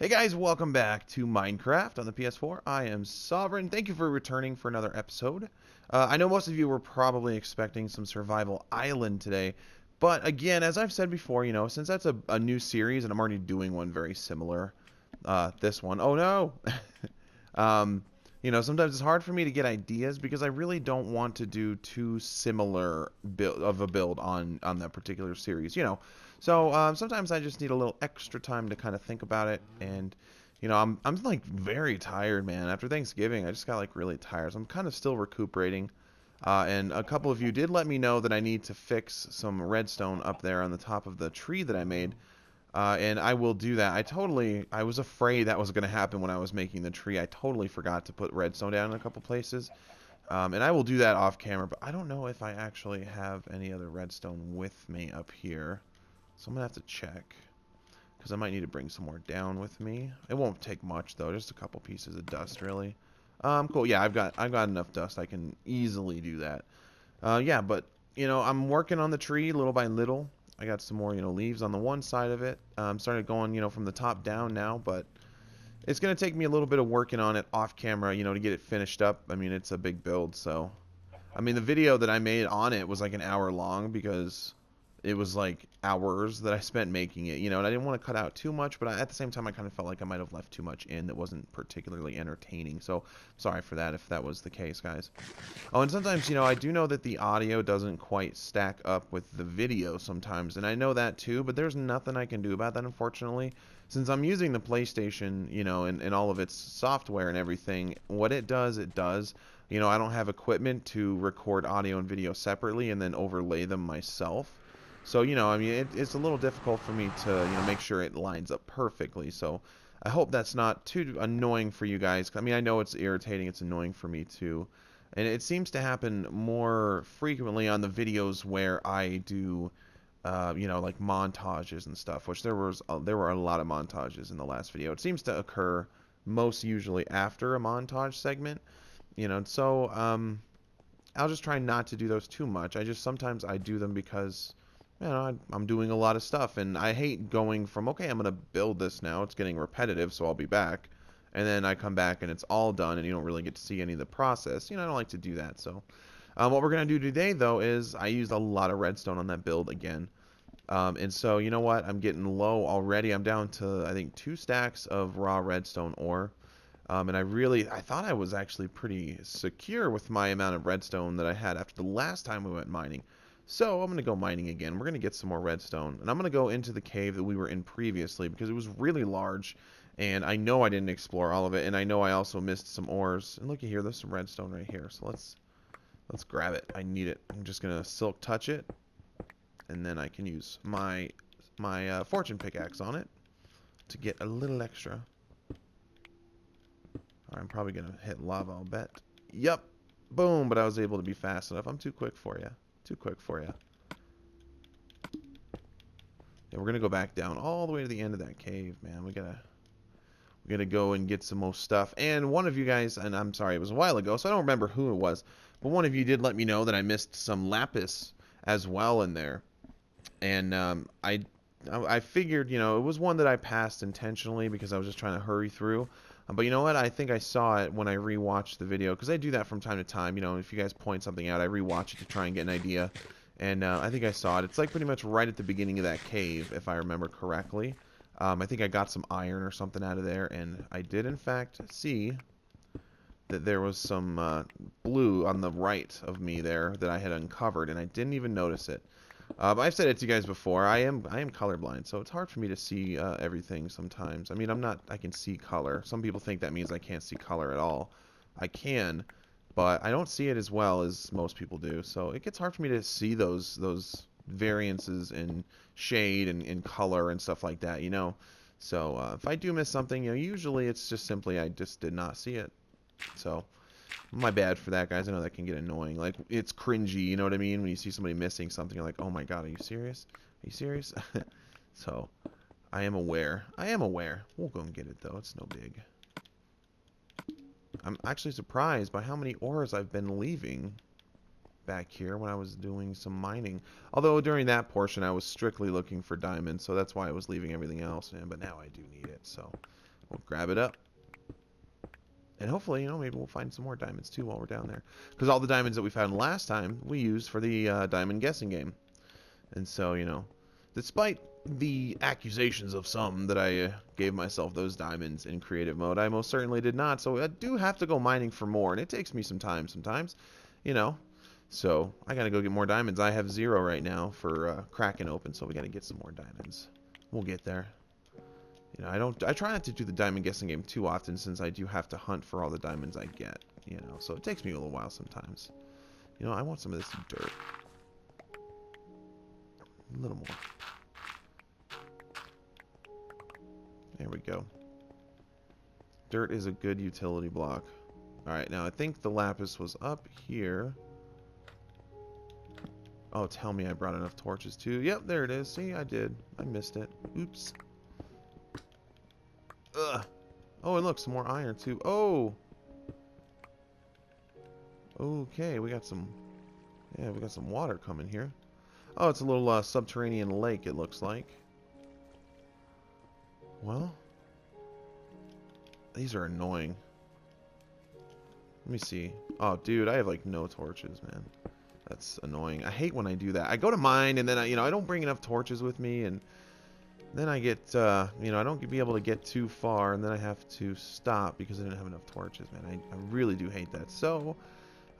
Hey guys, welcome back to Minecraft on the PS4. I am Sovereign. Thank you for returning for another episode. I know most of you were probably expecting some Survival Island today, but again, as I've said before, since that's a new series and I'm already doing one very similar, this one. Oh no! um, sometimes it's hard for me to get ideas because I really don't want to do too similar build on that particular series. So sometimes I just need a little extra time to kind of think about it, and I'm like very tired, man. After Thanksgiving, I just got like really tired. So I'm kind of still recuperating. And a couple of you did let me know that I need to fix some redstone up there on the top of the tree that I made. And I will do that. I was afraid that was going to happen when I was making the tree. I totally forgot to put redstone down in a couple places. And I will do that off camera, but I don't know if I actually have any other redstone with me up here. So I'm going to have to check, because I might need to bring some more down with me. It won't take much, though. Just a couple pieces of dust, really. Cool. Yeah, I've got enough dust. I can easily do that. Yeah, but, I'm working on the tree little by little. I got some more, leaves on the one side of it. Started going, from the top down now, but it's going to take me a little bit of working on it off camera, to get it finished up. I mean, it's a big build, so. I mean, the video that I made on it was like an hour long because it was like hours that I spent making it, and I didn't want to cut out too much, but at the same time, I kind of felt like I might have left too much in that wasn't particularly entertaining. So, sorry for that if that was the case, guys. Oh, and sometimes, I do know that the audio doesn't quite stack up with the video sometimes, and I know that too, but there's nothing I can do about that, unfortunately. Since I'm using the PlayStation, and all of its software and everything, what it does, it does. I don't have equipment to record audio and video separately and then overlay them myself. So, I mean, it's a little difficult for me to, make sure it lines up perfectly. So, I hope that's not too annoying for you guys. I mean, I know it's irritating. It's annoying for me too. And it seems to happen more frequently on the videos where I do, like montages and stuff, which there were a lot of montages in the last video. It seems to occur most usually after a montage segment, so I'll just try not to do those too much. Sometimes I do them because I'm doing a lot of stuff, and I hate going from, okay, I'm going to build this now. It's getting repetitive, so I'll be back. And then I come back, and it's all done, and you don't really get to see any of the process. I don't like to do that. So what we're going to do today, though, is I used a lot of redstone on that build again. And so, you know what? I'm getting low already. I'm down to, I think, 2 stacks of raw redstone ore. And I thought I was actually pretty secure with my amount of redstone that I had after the last time we went mining. So I'm going to go mining again. We're going to get some more redstone. And I'm going to go into the cave that we were in previously because it was really large. And I know I didn't explore all of it. And I know I also missed some ores. And looky here, there's some redstone right here. So let's grab it. I need it. I'm just going to silk touch it. And then I can use my fortune pickaxe on it to get a little extra. I'm probably going to hit lava, I'll bet. Yep. Boom. But I was able to be fast enough. I'm too quick for you. Too quick for you. Yeah, we're going to go back down all the way to the end of that cave, man. We gotta go and get some more stuff. And one of you guys, and I'm sorry, it was a while ago, so I don't remember who it was, but one of you did let me know that I missed some lapis as well in there. And I figured, it was one that I passed intentionally because I was just trying to hurry through. But you know what? I think I saw it when I rewatched the video, because I do that from time to time. If you guys point something out, I rewatch it to try and get an idea. And I think I saw it. It's like pretty much right at the beginning of that cave, if I remember correctly. I think I got some iron or something out of there, and I did in fact see that there was some blue on the right of me there that I had uncovered, and I didn't even notice it. But I've said it to you guys before. I am colorblind, so it's hard for me to see everything sometimes. I mean, I can see color. Some people think that means I can't see color at all. I can, but I don't see it as well as most people do. So it gets hard for me to see those variances in shade and color and stuff like that, So if I do miss something, usually it's just simply I just did not see it. So my bad for that, guys. I know that can get annoying. Like, it's cringy, you know what I mean? When you see somebody missing something, you're like, oh my god, are you serious? Are you serious? So, I am aware. I am aware. We'll go and get it, though. It's no big. I'm actually surprised by how many ores I've been leaving back here when I was doing some mining. Although, during that portion, I was strictly looking for diamonds, so that's why I was leaving everything else. But now I do need it, so we'll grab it up. And hopefully, maybe we'll find some more diamonds too while we're down there. Because all the diamonds that we found last time, we used for the diamond guessing game. And so, despite the accusations of some that I gave myself those diamonds in creative mode, I most certainly did not. So I do have to go mining for more. And it takes me some time sometimes, So I got to go get more diamonds. I have 0 right now for cracking open. So we got to get some more diamonds. We'll get there. I try not to do the diamond guessing game too often since I do have to hunt for all the diamonds I get, so it takes me a little while sometimes. I want some of this dirt. A little more. There we go. Dirt is a good utility block. Alright, now I think the lapis was up here. Oh, tell me I brought enough torches too. Yep, there it is. See, I did. I missed it. Oops. Ugh. Oh, and look, some more iron too. Oh. Okay, we got some water coming here. Oh, it's a little subterranean lake, it looks like. Well, these are annoying. Let me see. Oh, dude, I have like no torches, man. That's annoying. I hate when I do that. I go to mine and then I don't bring enough torches with me, and then I get, I don't be able to get too far, and then I have to stop because I didn't have enough torches, man. I really do hate that. So,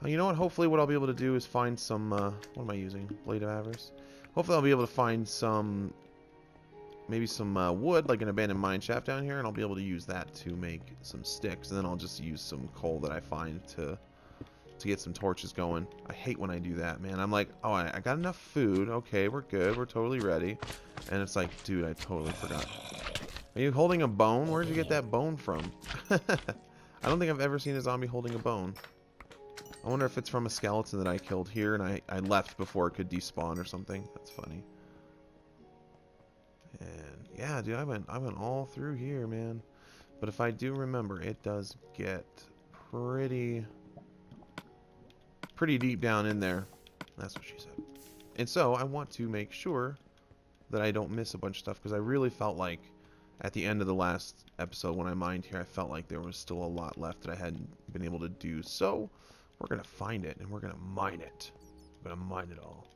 you know what? Hopefully what I'll be able to do is find some, what am I using? Blade of Avarice? Hopefully I'll be able to find some, maybe some wood, like an abandoned mine shaft down here, and I'll be able to use that to make some sticks. And then I'll just use some coal that I find to get some torches going. I hate when I do that, man. I'm like, oh, I got enough food. Okay, we're good. We're totally ready. And it's like, dude, I totally forgot. Are you holding a bone? Where'd you get that bone from? I don't think I've ever seen a zombie holding a bone. I wonder if it's from a skeleton that I killed here and I left before it could despawn or something. That's funny. And yeah, dude, I went all through here, man. But if I do remember, it does get pretty deep down in there. That's what she said. And so I want to make sure that I don't miss a bunch of stuff, because I really felt like at the end of the last episode when I mined here, I felt like there was still a lot left that I hadn't been able to do. So we're going to find it and we're going to mine it. We're going to mine it all.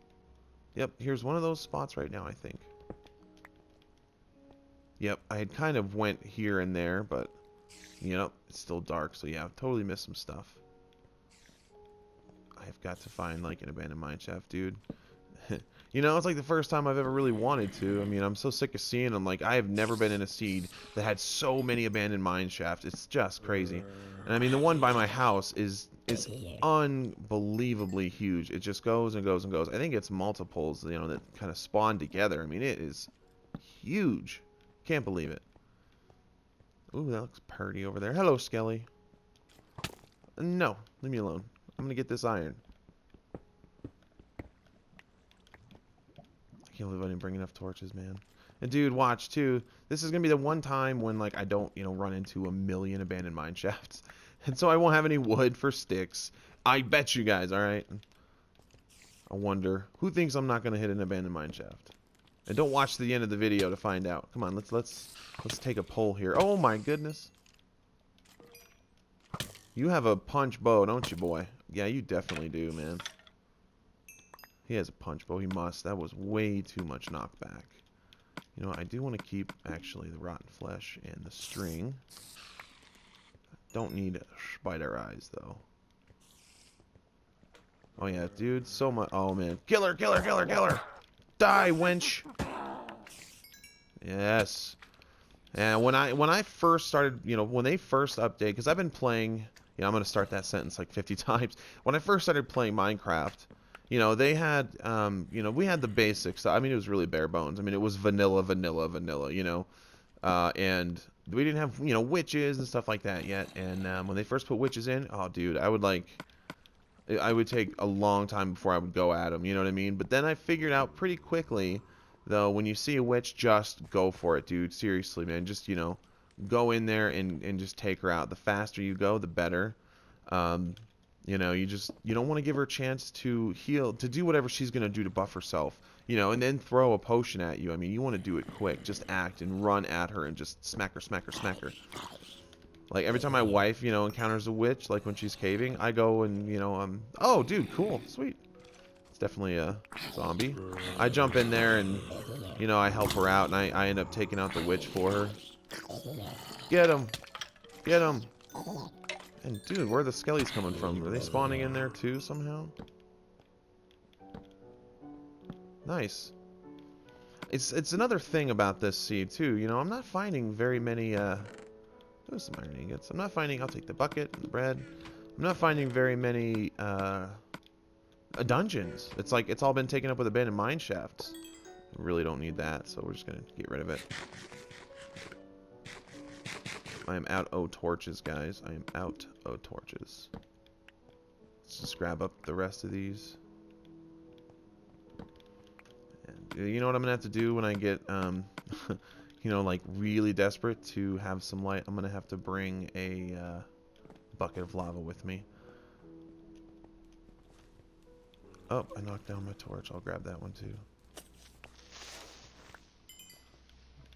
Yep, here's one of those spots right now, I think. Yep, I had kind of went here and there, but it's still dark. So yeah, I've totally missed some stuff. I've got to find like an abandoned mine shaft, dude. It's like the first time I've ever really wanted to. I mean, I'm so sick of seeing them. Like, I have never been in a seed that had so many abandoned mine shafts. It's just crazy. And I mean, the one by my house is unbelievably huge. It just goes and goes and goes. I think it's multiples, that kind of spawn together. I mean, it is huge. Can't believe it. Ooh, that looks pretty over there. Hello, Skelly. No, leave me alone. I'm gonna get this iron. I can't believe I didn't bring enough torches, man. And dude, watch too. This is gonna be the one time when like I don't, run into a million abandoned mine shafts, and so I won't have any wood for sticks. I bet you guys. All right. I wonder who thinks I'm not gonna hit an abandoned mine shaft. And don't watch to the end of the video to find out. Come on, let's take a poll here. Oh my goodness. You have a punch bow, don't you, boy? Yeah, you definitely do, man. He has a punch bow. He must. That was way too much knockback. I do want to keep, actually, the rotten flesh and the string. Don't need spider eyes, though. Oh, yeah, dude. So much. Oh, man. Killer, killer, killer, killer. Die, wench. Yes. And when I first started, when they first updated, because I've been playing... I'm going to start that sentence like 50 times. When I first started playing Minecraft, they had, we had the basics. I mean, it was really bare bones. I mean, it was vanilla, and we didn't have, witches and stuff like that yet. And when they first put witches in, oh, dude, I would take a long time before I would go at them, you know what I mean? But then I figured out pretty quickly, though, when you see a witch, just go for it, dude. Seriously, man. Just, go in there and just take her out. The faster you go, the better. You don't want to give her a chance to heal, to do whatever she's going to do to buff herself. you know, and then throw a potion at you. I mean, you want to do it quick. Just act and run at her and just smack her, smack her, smack her. Like, every time my wife, you know, encounters a witch, like when she's caving, I go and, you know, oh, dude, cool, sweet. It's definitely a zombie. I jump in there and, you know, I help her out, and I end up taking out the witch for her. Get him! Get him! And, dude, where are the skellies coming from? Are they spawning in there, too, somehow? Nice. It's another thing about this seed, too. You know, I'm not finding very many, there's some iron ingots. I'm not finding, I'll take the bucket and the bread. I'm not finding very many, dungeons. It's like, it's all been taken up with abandoned mine shafts. I really don't need that, so we're just gonna get rid of it. I am out of torches, guys. I am out of torches. Let's just grab up the rest of these. And you know what I'm gonna have to do when I get, you know, like really desperate to have some light? I'm gonna have to bring a bucket of lava with me. Oh, I knocked down my torch. I'll grab that one too.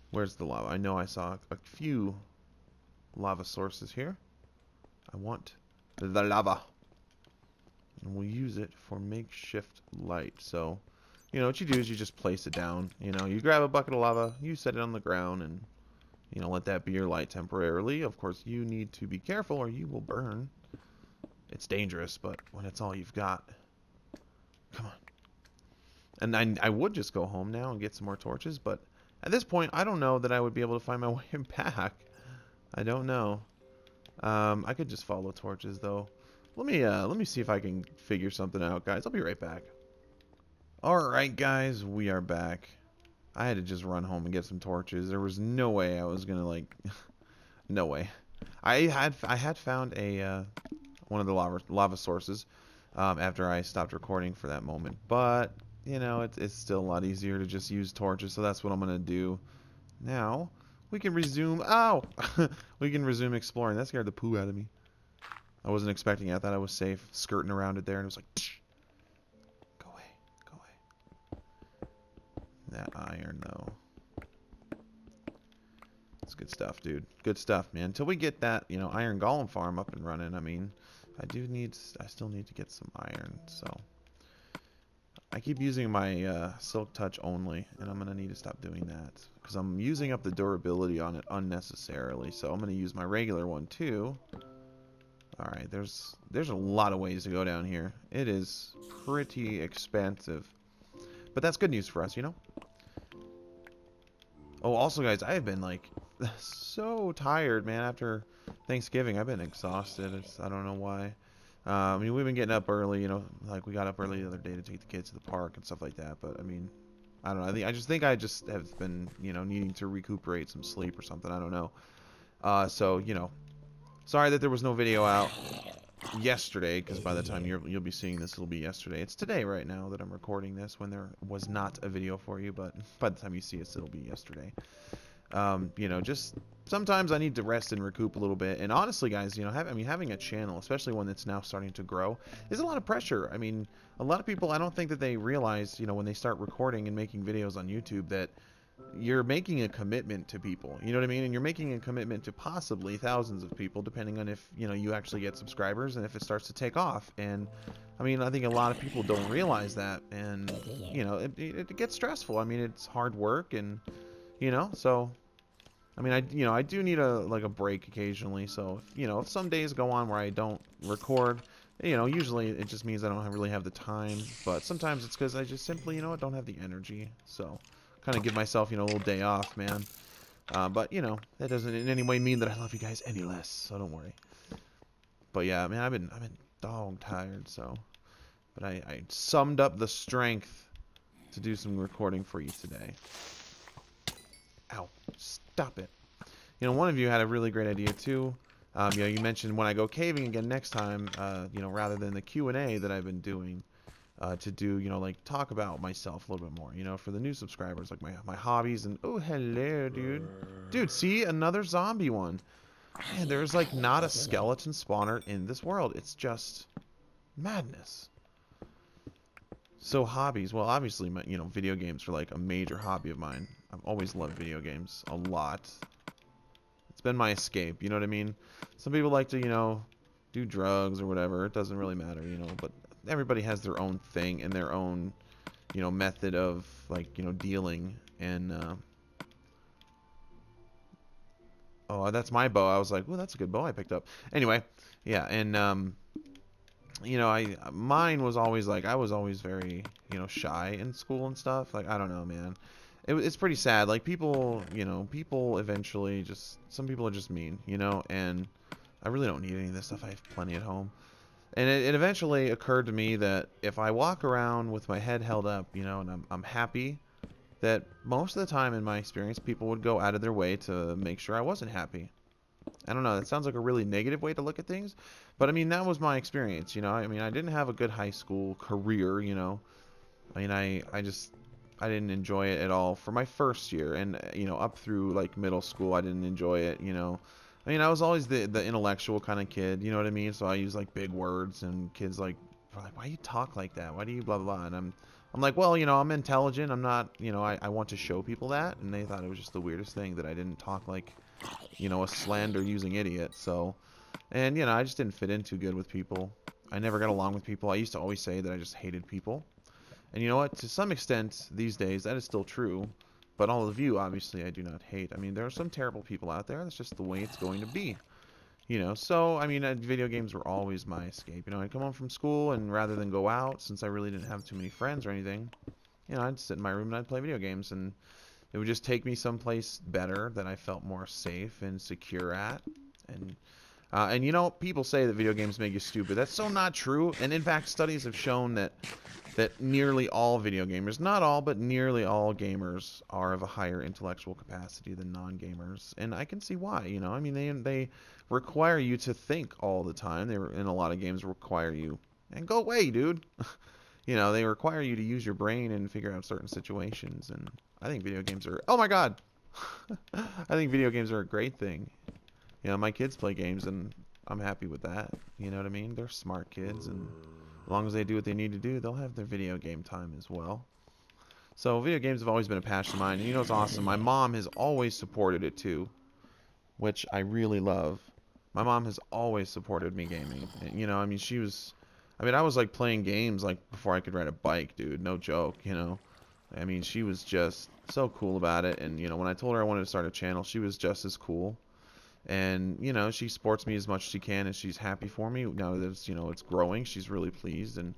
Where's the lava? I know I saw a few lava sources here. I want the lava. And we'll use it for makeshift light. So, you know, what you do is you just place it down. You know, you grab a bucket of lava, you set it on the ground, and, you know, let that be your light temporarily. Of course, you need to be careful or you will burn. It's dangerous, but when it's all you've got... Come on. And I would just go home now and get some more torches, but at this point, I don't know that I would be able to find my way back. I don't know. I could just follow torches, though. Let me see if I can figure something out, guys. I'll be right back. Alright, guys, we are back. I had to just run home and get some torches. There was no way I was gonna, like... no way. I had found a, one of the lava sources, after I stopped recording for that moment. But, you know, it's still a lot easier to just use torches, so that's what I'm gonna do. Now, we can resume... Ow! We can resume exploring. That scared the poo out of me. I wasn't expecting it. I thought I was safe skirting around it there, and it was like... Tsh! Go away. Go away. That iron, though. It's good stuff, dude. Good stuff, man. Until we get that, you know, iron golem farm up and running, I mean... I still need to get some iron, so... I keep using my silk touch only, and I'm going to need to stop doing that. Because I'm using up the durability on it unnecessarily, so I'm going to use my regular one too. Alright, there's a lot of ways to go down here. It is pretty expansive. But that's good news for us, you know? Oh, also guys, I have been like so tired, man, after Thanksgiving. I've been exhausted. I don't know why. I mean, we've been getting up early, you know, like we got up early the other day to take the kids to the park and stuff like that. But I mean, I don't know. I just think I just have been, you know, needing to recuperate some sleep or something. I don't know. So, you know, sorry that there was no video out yesterday, because by the time you'll be seeing this, it'll be yesterday. It's today right now that I'm recording this, when there was not a video for you, but by the time you see this, it'll be yesterday. You know, just sometimes I need to rest and recoup a little bit. And honestly, guys, you know, having a channel, especially one that's now starting to grow, is a lot of pressure. I mean, a lot of people, I don't think that they realize, you know, when they start recording and making videos on YouTube, that you're making a commitment to people. You know what I mean? And you're making a commitment to possibly thousands of people, depending on if, you know, you actually get subscribers and if it starts to take off. And I mean, I think a lot of people don't realize that, and you know, it gets stressful. I mean, it's hard work, and you know, so I mean, I do need a break occasionally. So, you know, if some days go on where I don't record, you know, usually it just means I don't really have the time. But sometimes it's because I just simply, you know, don't have the energy. So, kind of give myself, you know, a little day off, man. But you know, that doesn't in any way mean that I love you guys any less. So don't worry. But yeah, man, I've been dog tired. So, but I summed up the strength to do some recording for you today. Ow. Stop it. You know, one of you had a really great idea too. You know, you mentioned when I go caving again next time, you know, rather than the Q&A that I've been doing, to do, you know, like talk about myself a little bit more, you know, for the new subscribers, like my hobbies. And oh, hello, dude, see, another zombie one. Man, there's like not a skeleton spawner in this world. It's just madness. So hobbies. Well, obviously, video games are like a major hobby of mine. I've always loved video games a lot. It's been my escape, you know what I mean? Some people like to, do drugs or whatever. It doesn't really matter, but everybody has their own thing and their own, method of, like, dealing. And, oh, that's my bow. I was like, oh, that's a good bow I picked up. Anyway, yeah, and, mine was always like, I was always very, shy in school and stuff. Like, I don't know, man. It's pretty sad. Like, people eventually some people are just mean, and I really don't need any of this stuff. I have plenty at home. And it eventually occurred to me that if I walk around with my head held up, and I'm happy, that most of the time in my experience, people would go out of their way to make sure I wasn't happy. I don't know, that sounds like a really negative way to look at things, but I mean, that was my experience, I mean, I didn't have a good high school career, I mean, I didn't enjoy it at all for my first year, and, up through, like, middle school, I didn't enjoy it, I mean, I was always the intellectual kind of kid, you know what I mean? So I use, like, big words, and kids, like, are like, why do you talk like that? Why do you blah, blah, blah? And I'm like, well, I'm intelligent, I'm not, I want to show people that, and they thought it was just the weirdest thing that I didn't talk like, a slander-using idiot, so, and, I just didn't fit in too good with people. I never got along with people. I used to always say that I just hated people. And you know what? To some extent, these days, that is still true. But all of you, obviously, I do not hate. I mean, there are some terrible people out there. That's just the way it's going to be. So, I mean, video games were always my escape. I'd come home from school, and rather than go out, since I really didn't have too many friends or anything, I'd sit in my room and I'd play video games. And it would just take me someplace better that I felt more safe and secure at. And people say that video games make you stupid. That's so not true. And in fact, studies have shown that nearly all video gamers, not all, but nearly all gamers are of a higher intellectual capacity than non-gamers. And I can see why, I mean, they require you to think all the time. In a lot of games require you, and go away, dude. They require you to use your brain and figure out certain situations. And I think video games are, oh my God. I think video games are a great thing. My kids play games, and I'm happy with that. You know what I mean? They're smart kids, and as long as they do what they need to do, they'll have their video game time as well. So video games have always been a passion of mine. And it's awesome. My mom has always supported it too, which I really love. My mom has always supported me gaming. And, I mean, I was like playing games like before I could ride a bike, dude. No joke, I mean, she was just so cool about it. And, when I told her I wanted to start a channel, she was just as cool. And, she supports me as much as she can, and she's happy for me. Now that it's growing, she's really pleased. And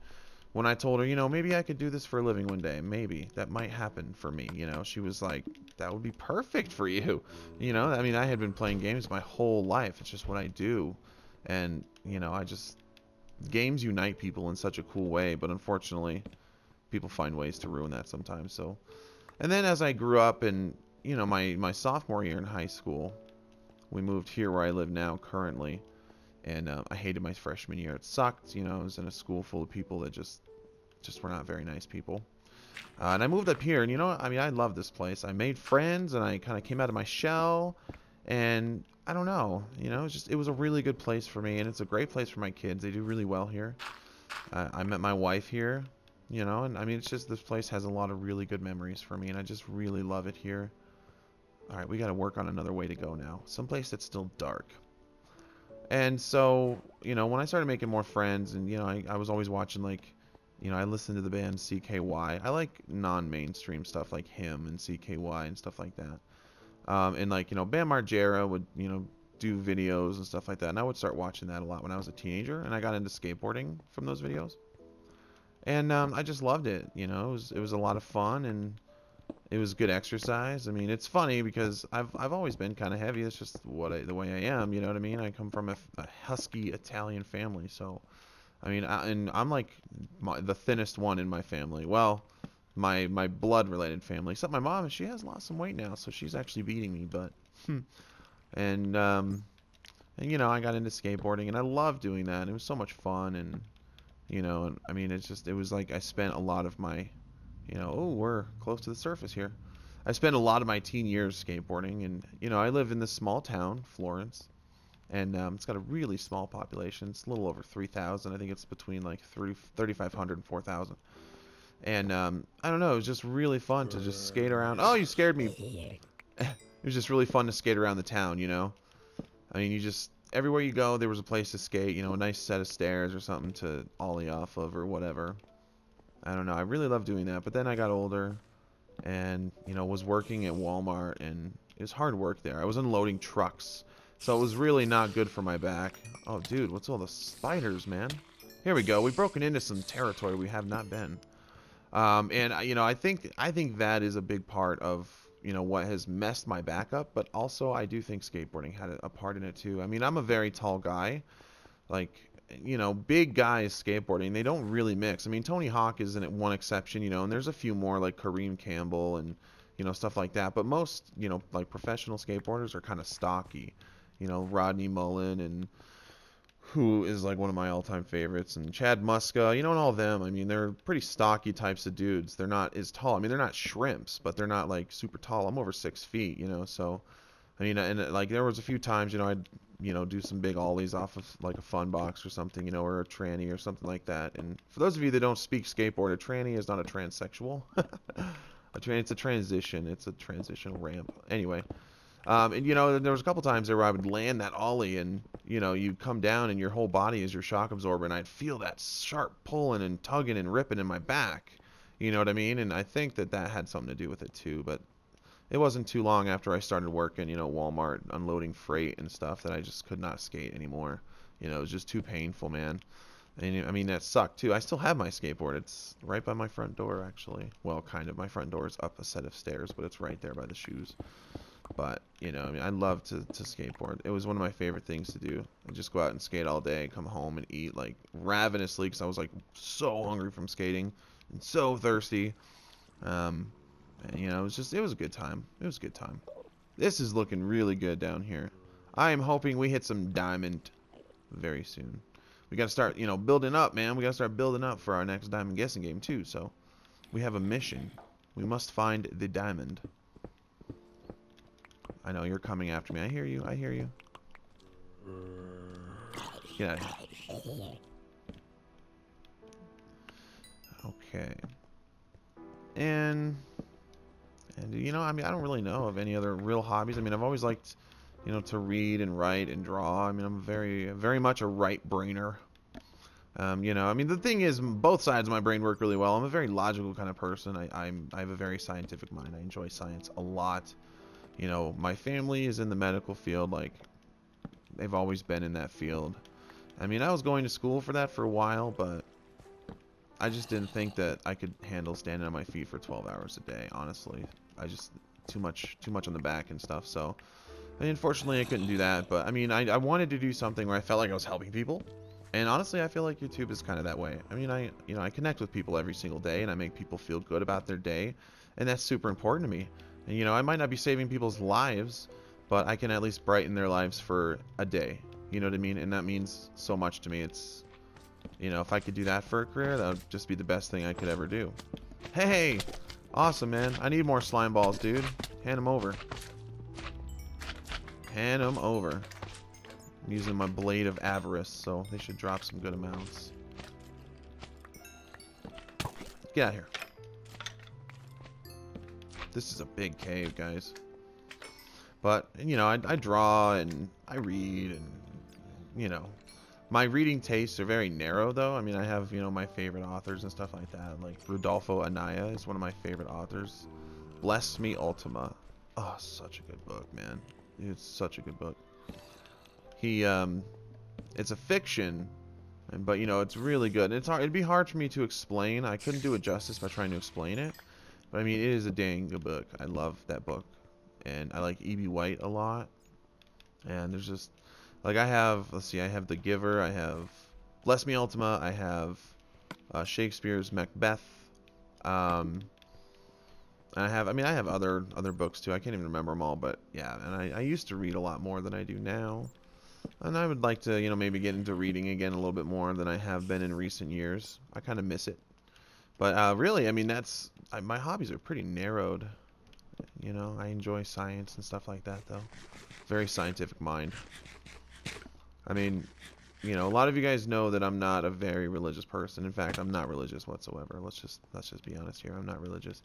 when I told her, maybe I could do this for a living one day, maybe that might happen for me, she was like, that would be perfect for you. I mean, I had been playing games my whole life. It's just what I do. And, games unite people in such a cool way, but unfortunately, people find ways to ruin that sometimes. So, and then as I grew up and, my sophomore year in high school, we moved here where I live now currently, and I hated my freshman year. It sucked, I was in a school full of people that just were not very nice people. And I moved up here, and I mean, I love this place. I made friends, and I kind of came out of my shell, and I don't know, it was a really good place for me, and it's a great place for my kids. They do really well here. I met my wife here, and I mean, it's just this place has a lot of really good memories for me, and I just really love it here. Alright, we gotta work on another way to go now. Someplace that's still dark. And so, when I started making more friends, and, I was always watching, like, I listened to the band CKY. I like non-mainstream stuff like him and CKY and stuff like that. And, like, Bam Margera would, do videos and stuff like that. And I would start watching that a lot when I was a teenager. And I got into skateboarding from those videos. And I just loved it, it was a lot of fun, and it was good exercise. I mean, it's funny because I've always been kind of heavy. It's just the way I am. You know what I mean? I come from a husky Italian family, so I mean, and I'm like the thinnest one in my family. Well, my blood-related family, except my mom. She has lost some weight now, so she's actually beating me. But and I got into skateboarding, and I love doing that. It was so much fun, and and I mean, it was like I spent a lot of my oh, we're close to the surface here. I spent a lot of my teen years skateboarding, and, I live in this small town, Florence, and it's got a really small population. It's a little over 3,000. I think it's between, like, 3,500 and 4,000. And I don't know, it was just really fun to just skate around. Oh, you scared me. It was just really fun to skate around the town, you know. I mean, you just everywhere you go, there was a place to skate. You know, a nice set of stairs or something to ollie off of or whatever. I don't know. I really love doing that. But then I got older, and you know, was working at Walmart, and it was hard work there. I was unloading trucks, so it was really not good for my back. Oh, dude, what's all the spiders, man? Here we go. We've broken into some territory we have not been. And you know, I think that is a big part of what has messed my back up. But also, I do think skateboarding had a part in it too. I mean, I'm a very tall guy. Like, big guys skateboarding, they don't really mix. I mean, Tony Hawk isn't one exception, and there's a few more like Kareem Campbell and stuff like that. But most like professional skateboarders are kind of stocky. Rodney Mullen and who is like one of my all-time favorites, and Chad Muska, and all of them. I mean, they're pretty stocky types of dudes. They're not as tall. I mean, they're not shrimps, but they're not like super tall. I'm over 6 feet, so I mean, and like there was a few times, I'd do some big ollies off of like a fun box or something, or a tranny or something like that. And for those of you that don't speak skateboard, a tranny is not a transsexual. It's a transition. It's a transitional ramp. Anyway, and there was a couple times there where I would land that ollie, and you come down and your whole body is your shock absorber, and I'd feel that sharp pulling and tugging and ripping in my back. You know what I mean? And I think that had something to do with it too. But it wasn't too long after I started working, Walmart, unloading freight and stuff, that I just could not skate anymore. It was just too painful, man. And I mean, that sucked too. I still have my skateboard. It's right by my front door, actually. Well, kind of. My front door is up a set of stairs, but it's right there by the shoes. But, I mean, I love to skateboard. It was one of my favorite things to do. I'd just go out and skate all day, come home and eat, like, ravenously, because I was, like, so hungry from skating and so thirsty. And, it was a good time. It was a good time. This is looking really good down here. I am hoping we hit some diamond very soon. We got to start, building up, man. We got to start building up for our next diamond guessing game, too. So, we have a mission. We must find the diamond. I know, you're coming after me. I hear you. I hear you. Get out of here. Okay. And I mean, I don't really know of any other real hobbies. I mean, I've always liked, to read and write and draw. I mean, I'm very much a right-brainer. I mean, the thing is, both sides of my brain work really well. I'm a very logical kind of person. I have a very scientific mind. I enjoy science a lot. My family is in the medical field. Like, they've always been in that field. I mean, I was going to school for that for a while, but I just didn't think that I could handle standing on my feet for 12 hours a day, honestly. I just, too much on the back and stuff. So, I mean, unfortunately, I couldn't do that. But, I mean, I wanted to do something where I felt like I was helping people. And honestly, I feel like YouTube is kind of that way. I mean, I connect with people every single day, and I make people feel good about their day. And that's super important to me. And, I might not be saving people's lives, but I can at least brighten their lives for a day. You know what I mean? And that means so much to me. It's, if I could do that for a career, that would just be the best thing I could ever do. Hey! Awesome, man. I need more slime balls, dude. Hand them over. Hand them over. I'm using my blade of avarice, so they should drop some good amounts. Get out of here. This is a big cave, guys. But, I draw and I read and, my reading tastes are very narrow, though. I mean, I have, my favorite authors and stuff like that. Like, Rodolfo Anaya is one of my favorite authors. Bless Me Ultima. Oh, such a good book, man. It's such a good book. He, it's a fiction, but, it's really good. And it'd be hard for me to explain. I couldn't do it justice by trying to explain it. But, I mean, it is a dang good book. I love that book. And I like E.B. White a lot. And there's just, like, I have, let's see, I have The Giver, I have Bless Me Ultima, I have Shakespeare's Macbeth. And I have other books too. I can't even remember them all, but yeah. And I used to read a lot more than I do now. And I would like to, maybe get into reading again a little bit more than I have been in recent years. I kind of miss it. But really, I mean, my hobbies are pretty narrowed. I enjoy science and stuff like that, though. Very scientific mind. I mean, you know, a lot of you guys know that I'm not a very religious person. In fact, I'm not religious whatsoever. Let's just be honest here. I'm not religious.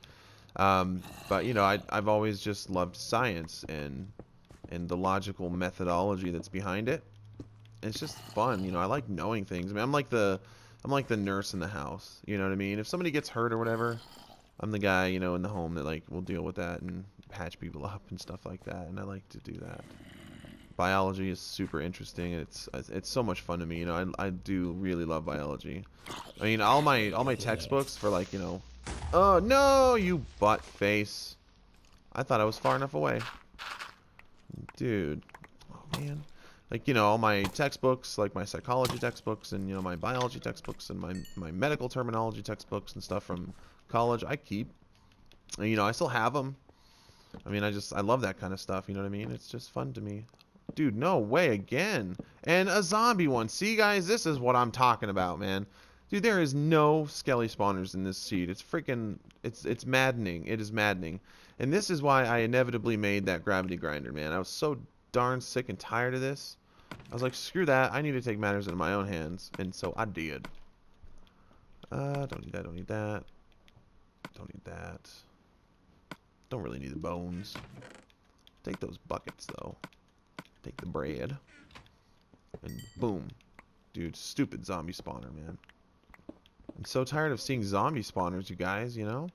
But you know, I've always just loved science and the logical methodology that's behind it. It's just fun, you know. I like knowing things. I mean, I'm like the nurse in the house. You know what I mean? If somebody gets hurt or whatever, I'm the guy, you know, in the home that like will deal with that and patch people up and stuff like that. And I like to do that. Biology is super interesting. It's so much fun to me. You know, I do really love biology. I mean, all my textbooks for like, you know. Oh no, you butt face! I thought I was far enough away, dude. Oh man. Like, you know, all my textbooks, like my psychology textbooks and, you know, my biology textbooks and my medical terminology textbooks and stuff from college, I keep. And, you know, I still have them. I mean, I love that kind of stuff, you know what I mean? It's just fun to me. Dude, no way again. And a zombie one. See, guys, this is what I'm talking about, man. Dude, there is no skelly spawners in this seed. It's freaking, it's maddening. It is maddening. And this is why I inevitably made that gravity grinder, man. I was so darn sick and tired of this. I was like, screw that. I need to take matters into my own hands. And so I did. Don't need that, don't need that. Don't need that. Don't really need the bones. Take those buckets, though. Take the bread. And boom. Dude, stupid zombie spawner, man. I'm so tired of seeing zombie spawners, you guys, you know?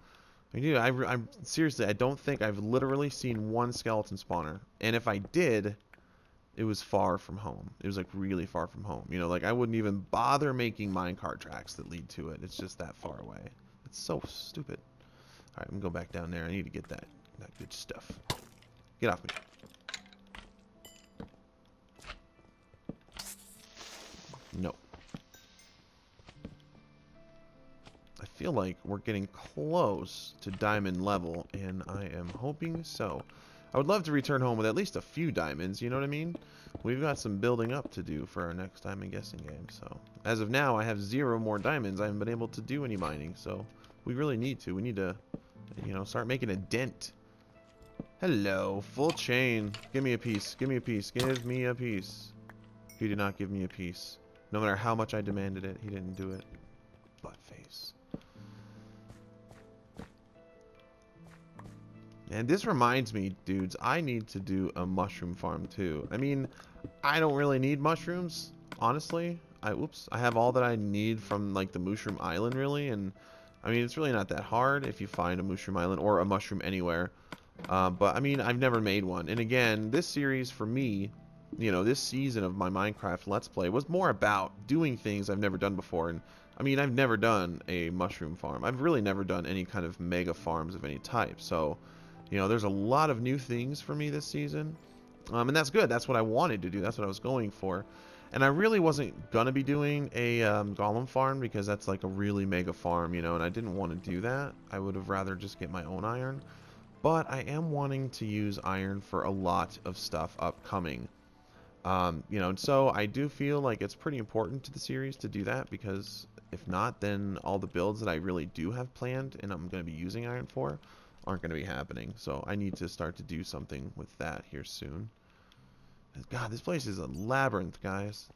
I mean, dude, I'm seriously, I don't think I've literally seen one skeleton spawner. And if I did, it was far from home. It was like really far from home. You know, like I wouldn't even bother making minecart tracks that lead to it. It's just that far away. It's so stupid. Alright, I'm gonna go back down there. I need to get that good stuff. Get off me. No. I feel like we're getting close to diamond level, and I am hoping so. I would love to return home with at least a few diamonds, you know what I mean? We've got some building up to do for our next diamond guessing game, so. As of now, I have 0 more diamonds. I haven't been able to do any mining, so we really need to. We need to, you know, start making a dent. Hello, full chain. Give me a piece. Give me a piece. Give me a piece. He did not give me a piece. No matter how much I demanded it, he didn't do it. Butt face. And this reminds me, dudes, I need to do a mushroom farm too. I mean, I don't really need mushrooms, honestly. I have all that I need from like the mushroom island, really, and I mean, it's really not that hard if you find a mushroom island or a mushroom anywhere. But I mean, I've never made one. And again, this series for me, you know, this season of my Minecraft Let's Play was more about doing things I've never done before. And I mean, I've never done a mushroom farm. I've really never done any kind of mega farms of any type. So, you know, there's a lot of new things for me this season. And that's good. That's what I wanted to do. That's what I was going for. And I really wasn't going to be doing a golem farm because that's like a really mega farm, you know, and I didn't want to do that. I would have rather just get my own iron. But I am wanting to use iron for a lot of stuff upcoming. You know, and so I do feel like it's pretty important to the series to do that because if not, then all the builds that I really do have planned and I'm going to be using iron for aren't going to be happening. So I need to start to do something with that here soon. God, this place is a labyrinth, guys.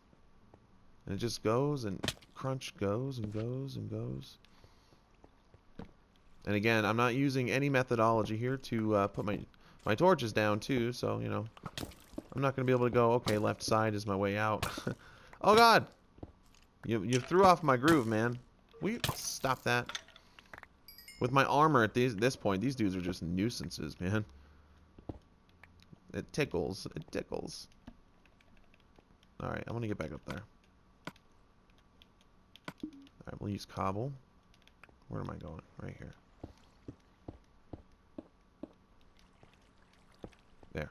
And it just goes and crunch goes and goes and goes. And again, I'm not using any methodology here to put my torches down too, so, you know, I'm not going to be able to go, okay, left side is my way out. Oh, God! You threw off my groove, man. Will you stop that? With my armor at this point, these dudes are just nuisances, man. It tickles. It tickles. Alright, I want to get back up there. Alright, we'll use cobble. Where am I going? Right here. There.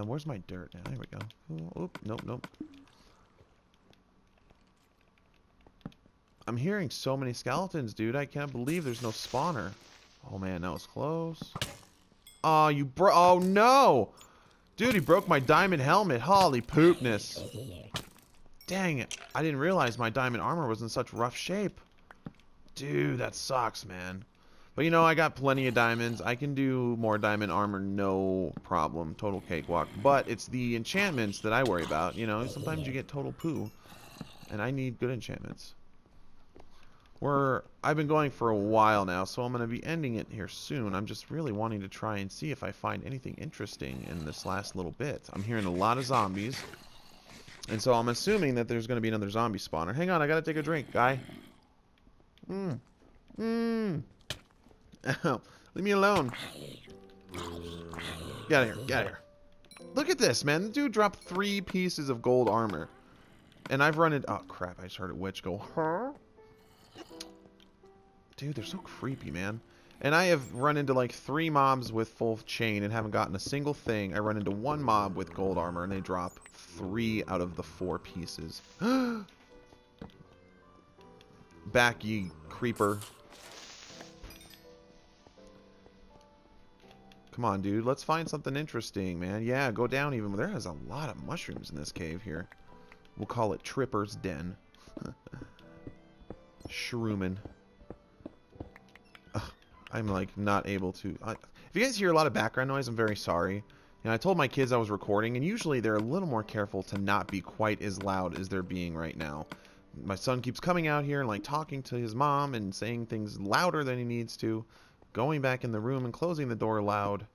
Where's my dirt now? There we go. Oh, oop, nope, nope. I'm hearing so many skeletons, dude. I can't believe there's no spawner. Oh, man, that was close. Oh, oh, no! Dude, he broke my diamond helmet. Holy poopness. Dang it. I didn't realize my diamond armor was in such rough shape. Dude, that sucks, man. But you know, I got plenty of diamonds. I can do more diamond armor, no problem. Total cakewalk. But it's the enchantments that I worry about. You know, sometimes you get total poo. And I need good enchantments. I've been going for a while now, so I'm going to be ending it here soon. I'm just really wanting to try and see if I find anything interesting in this last little bit. I'm hearing a lot of zombies. And so I'm assuming that there's going to be another zombie spawner. Hang on, I got to take a drink, guy. Leave me alone. Get out of here. Get out of here. Look at this, man. The dude dropped 3 pieces of gold armor. And I've run into... Oh, crap. I just heard a witch go, huh? Dude, they're so creepy, man. And I have run into like 3 mobs with full chain and haven't gotten a single thing. I run into 1 mob with gold armor and they drop 3 out of the 4 pieces. Back, ye creeper. Come on, dude. Let's find something interesting, man. Yeah, go down even. There is a lot of mushrooms in this cave here. We'll call it Tripper's Den. Shroomin'. I'm like not able to. If you guys hear a lot of background noise, I'm very sorry. You know, I told my kids I was recording, and usually they're a little more careful to not be quite as loud as they're being right now. My son keeps coming out here and like talking to his mom and saying things louder than he needs to, going back in the room and closing the door loud.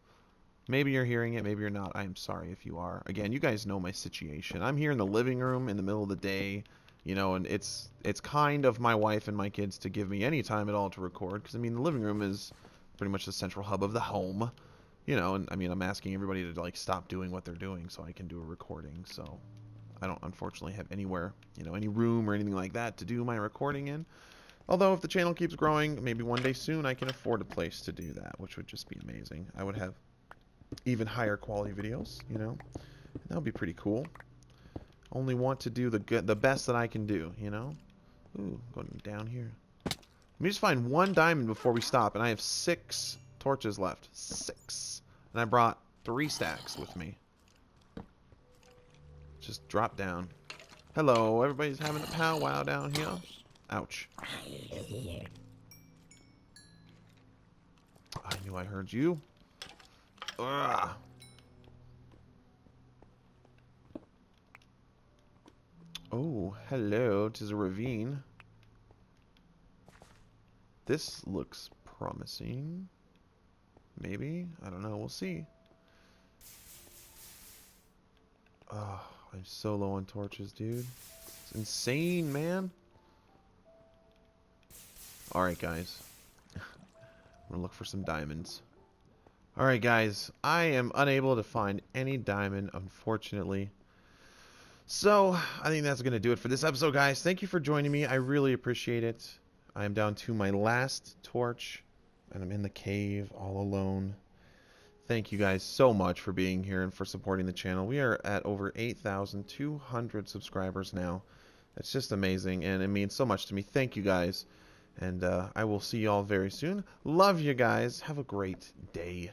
Maybe you're hearing it, maybe you're not. I am sorry if you are. Again, you guys know my situation. I'm here in the living room in the middle of the day. You know, and it's kind of my wife and my kids to give me any time at all to record. Because, I mean, the living room is pretty much the central hub of the home. You know, and, I mean, I'm asking everybody to, like, stop doing what they're doing so I can do a recording. So, I don't, unfortunately, have anywhere, you know, any room or anything like that to do my recording in. Although, if the channel keeps growing, maybe one day soon I can afford a place to do that, which would just be amazing. I would have even higher quality videos, you know. That would be pretty cool. Only want to do the best that I can do, you know? Ooh, going down here. Let me just find 1 diamond before we stop, and I have 6 torches left. 6. And I brought 3 stacks with me. Just drop down. Hello, everybody's having a powwow down here. Ouch. I knew I heard you. Ugh. Oh, hello. 'Tis a ravine. This looks promising. Maybe? I don't know. We'll see. Oh, I'm so low on torches, dude. It's insane, man. Alright, guys. I'm gonna look for some diamonds. Alright, guys. I am unable to find any diamond, unfortunately. So, I think that's going to do it for this episode, guys. Thank you for joining me. I really appreciate it. I am down to my last torch, and I'm in the cave all alone. Thank you guys so much for being here and for supporting the channel. We are at over 8,200 subscribers now. It's just amazing, and it means so much to me. Thank you, guys. And I will see you all very soon. Love you guys. Have a great day.